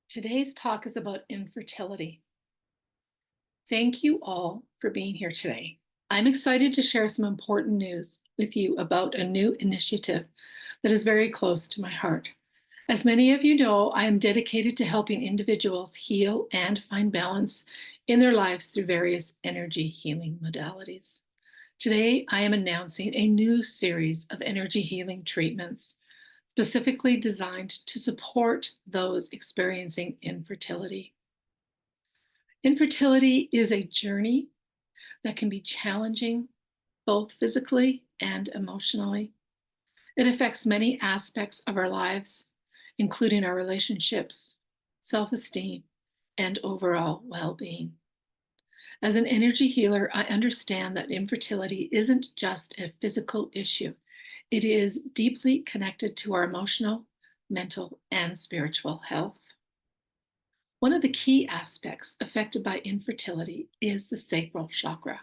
Today's talk is about infertility. Thank you all for being here today. I'm excited to share some important news with you about a new initiative that is very close to my heart. As many of you know, I am dedicated to helping individuals heal and find balance in their lives through various energy healing modalities. Today, I am announcing a new series of energy healing treatments specifically designed to support those experiencing infertility. Infertility is a journey that can be challenging both physically and emotionally. It affects many aspects of our lives, including our relationships, self esteem, and overall well being. As an energy healer, I understand that infertility isn't just a physical issue, it is deeply connected to our emotional, mental, and spiritual health. One of the key aspects affected by infertility is the sacral chakra,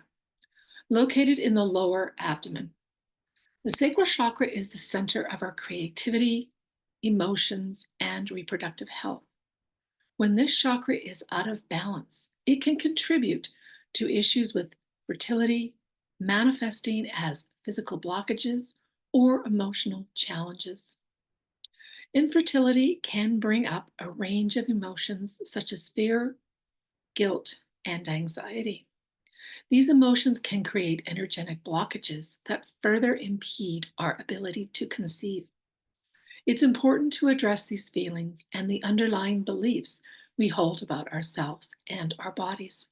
located in the lower abdomen. The sacral chakra is the center of our creativity, emotions, and reproductive health. When this chakra is out of balance, it can contribute to issues with fertility, manifesting as physical blockages or emotional challenges. Infertility can bring up a range of emotions such as fear, guilt, and anxiety. These emotions can create energetic blockages that further impede our ability to conceive. It's important to address these feelings and the underlying beliefs we hold about ourselves and our bodies.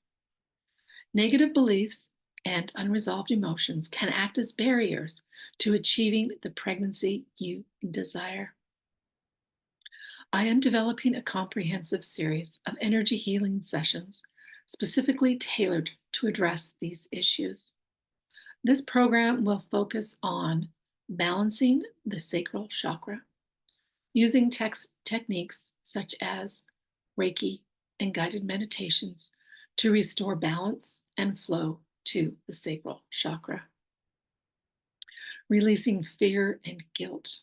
Negative beliefs and unresolved emotions can act as barriers to achieving the pregnancy you desire. I am developing a comprehensive series of energy healing sessions specifically tailored to address these issues. This program will focus on balancing the sacral chakra using techniques such as Reiki and guided meditations to restore balance and flow to the sacral chakra. Releasing fear and guilt.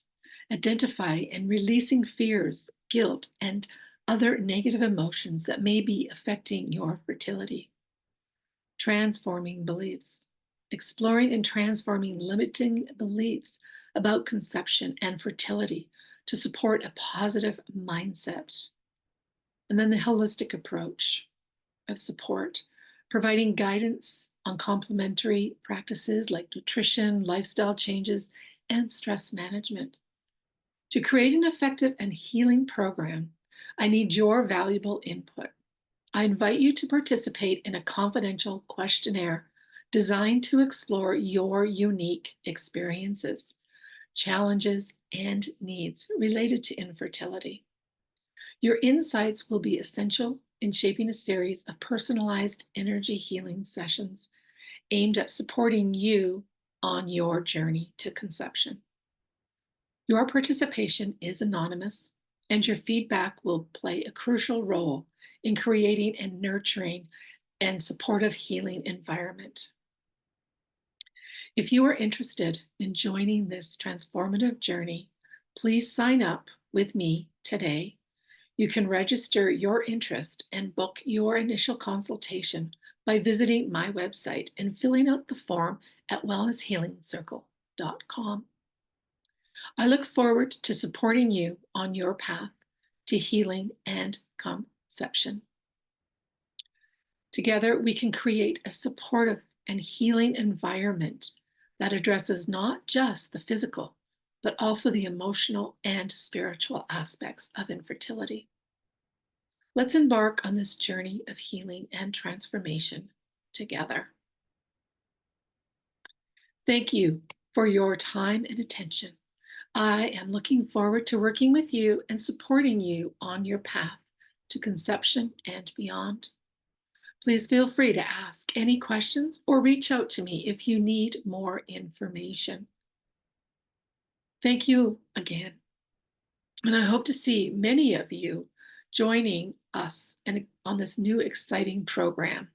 Identify and releasing fears, guilt, and other negative emotions that may be affecting your fertility. Transforming beliefs. Exploring and transforming limiting beliefs about conception and fertility to support a positive mindset. And then the holistic approach of support, providing guidance on complementary practices like nutrition, lifestyle changes, and stress management. To create an effective and healing program, I need your valuable input. I invite you to participate in a confidential questionnaire designed to explore your unique experiences, challenges, and needs related to infertility. Your insights will be essential in shaping a series of personalized energy healing sessions aimed at supporting you on your journey to conception. Your participation is anonymous, and your feedback will play a crucial role in creating and nurturing and supportive healing environment. If you are interested in joining this transformative journey, please sign up with me today. You can register your interest and book your initial consultation by visiting my website and filling out the form at wellnesshealingcircle.com. I look forward to supporting you on your path to healing and conception. Together, we can create a supportive and healing environment that addresses not just the physical, but also the emotional and spiritual aspects of infertility. Let's embark on this journey of healing and transformation together. Thank you for your time and attention. I am looking forward to working with you and supporting you on your path to conception and beyond. Please feel free to ask any questions or reach out to me if you need more information. Thank you again. And I hope to see many of you joining us on this new exciting program.